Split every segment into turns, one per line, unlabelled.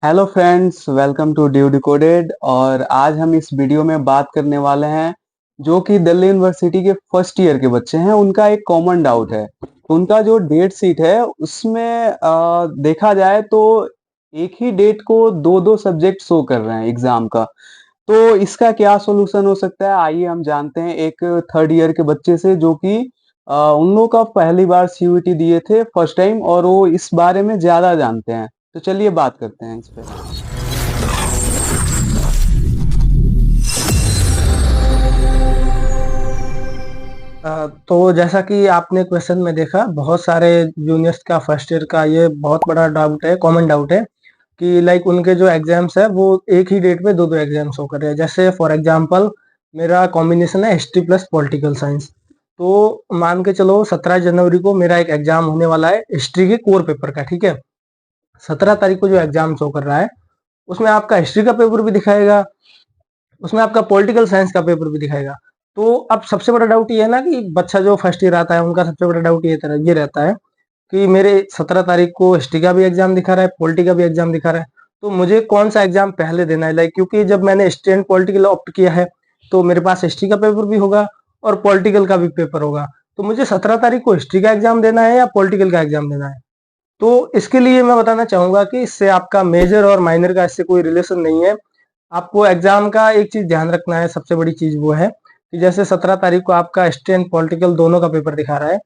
Hello friends, welcome to due decoded. और आज हम इस वीडियो में बात करने वाले हैं जो कि दिल्ली यूनिवर्सिटी के फर्स्ट ईयर के बच्चे हैं। उनका एक कॉमन डाउट है। तो उनका जो डेट शीट है उसमें देखा जाए तो एक ही डेट को दो दो सब्जेक्ट शो कर रहे हैं एग्जाम का। तो इसका क्या सॉल्यूशन हो सकता है, आइए हम जानते हैं एक थर्ड ईयर के बच्चे से जो कि उन लोगों का पहली बार सीयूईटी दिए थे फर्स्ट टाइम, और वो इस बारे में ज्यादा जानते हैं। तो चलिए बात करते हैं इस पे।
तो जैसा कि आपने क्वेश्चन में देखा, बहुत सारे जूनियर्स का फर्स्ट ईयर का ये बहुत बड़ा डाउट है, कॉमन डाउट है कि लाइक उनके जो एग्जाम्स है वो एक ही डेट पे दो दो एग्जाम्स हो कर रहे हैं। जैसे फॉर एग्जांपल मेरा कॉम्बिनेशन है हिस्ट्री प्लस पॉलिटिकल साइंस। तो मान के चलो 17 जनवरी को मेरा एक एग्जाम होने वाला है हिस्ट्री के कोर पेपर का, ठीक है। 17 तारीख को जो एग्जाम शो कर रहा है उसमें आपका हिस्ट्री का पेपर भी दिखाएगा, उसमें आपका पॉलिटिकल साइंस का पेपर भी दिखाएगा। तो अब सबसे बड़ा डाउट ये है ना कि बच्चा जो फर्स्ट ईयर आता है उनका सबसे बड़ा डाउट ये रहता है कि मेरे 17 तारीख को हिस्ट्री का भी एग्जाम दिखा रहा है, पॉलिटी का भी एग्जाम दिखा रहा है, तो मुझे कौन सा एग्जाम पहले देना है। लाइक क्योंकि जब मैंने हिस्ट्री एंड पॉलिटिकल ऑप्ट किया है तो मेरे पास हिस्ट्री का पेपर भी होगा और पॉलिटिकल का भी पेपर होगा। तो मुझे 17 तारीख को हिस्ट्री का एग्जाम देना है या पॉलिटिकल का एग्जाम देना है। तो इसके लिए मैं बताना चाहूंगा कि इससे आपका मेजर और माइनर का इससे कोई रिलेशन नहीं है। आपको एग्जाम का एक चीज ध्यान रखना है, सबसे बड़ी चीज वो है कि जैसे 17 तारीख को आपका हिस्ट्री एंड पॉलिटिकल दोनों का पेपर दिखा रहा है,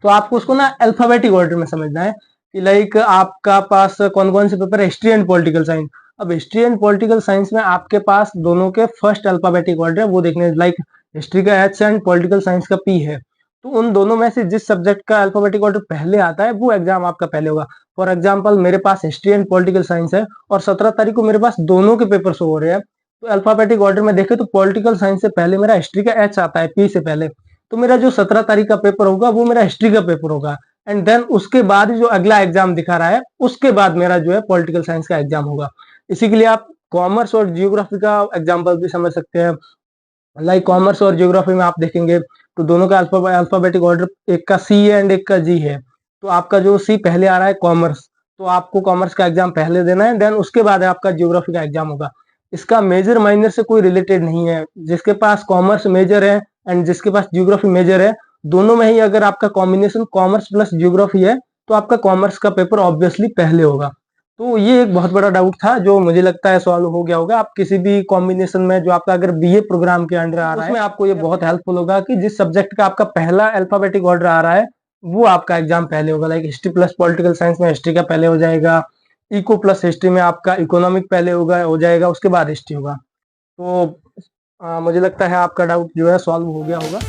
तो आपको उसको ना अल्फाबेटिक ऑर्डर में समझना है कि लाइक आपका पास कौन कौन से पेपर है, हिस्ट्री एंड पॉलिटिकल साइंस। अब हिस्ट्री एंड पॉलिटिकल साइंस में आपके पास दोनों के फर्स्ट अल्फाबेटिक ऑर्डर है वो देखने, लाइक हिस्ट्री का एच एंड पॉलिटिकल साइंस का पी है। तो उन दोनों में से जिस सब्जेक्ट का अल्फाबेटिक ऑर्डर पहले आता है वो एग्जाम आपका पहले होगा। फॉर एग्जाम्पल मेरे पास हिस्ट्री एंड पॉलिटिकल साइंस है और 17 तारीख को मेरे पास दोनों के पेपर शो हो रहे हैं। तो अल्फाबेटिक ऑर्डर में देखे तो पॉलिटिकल साइंस से पहले मेरा हिस्ट्री का एच आता है, पी से पहले। तो मेरा जो 17 तारीख का पेपर होगा वो मेरा हिस्ट्री का पेपर होगा। एंड देन उसके बाद जो अगला एग्जाम दिखा रहा है उसके बाद मेरा जो है पॉलिटिकल साइंस का एग्जाम होगा। इसी के लिए आप कॉमर्स और जियोग्राफी का एग्जाम्पल भी समझ सकते हैं। लाइक कॉमर्स और ज्योग्राफी में आप देखेंगे तो दोनों का अल्फाबेटिक ऑर्डर एक का सी है एंड एक का जी है। तो आपका जो सी पहले आ रहा है कॉमर्स, तो आपको कॉमर्स का एग्जाम पहले देना है, देन उसके बाद आपका ज्योग्राफी का एग्जाम होगा। इसका मेजर माइनर से कोई रिलेटेड नहीं है। जिसके पास कॉमर्स मेजर है एंड जिसके पास ज्योग्राफी मेजर है, दोनों में ही अगर आपका कॉम्बिनेशन कॉमर्स प्लस ज्योग्राफी है तो आपका कॉमर्स का पेपर ऑब्वियसली पहले होगा। तो ये एक बहुत बड़ा डाउट था जो मुझे लगता है सॉल्व हो गया होगा। आप किसी भी कॉम्बिनेशन में जो आपका अगर बीए प्रोग्राम के अंडर आ रहा है उसमें आपको ये बहुत हेल्पफुल होगा कि जिस सब्जेक्ट का आपका पहला अल्फाबेटिक ऑर्डर आ रहा है वो आपका एग्जाम पहले होगा। Like history plus political science में हिस्ट्री का पहले हो जाएगा, इको प्लस हिस्ट्री में आपका इकोनॉमिक पहले होगा हो जाएगा, उसके बाद हिस्ट्री होगा। तो मुझे लगता है आपका डाउट जो है सॉल्व हो गया होगा।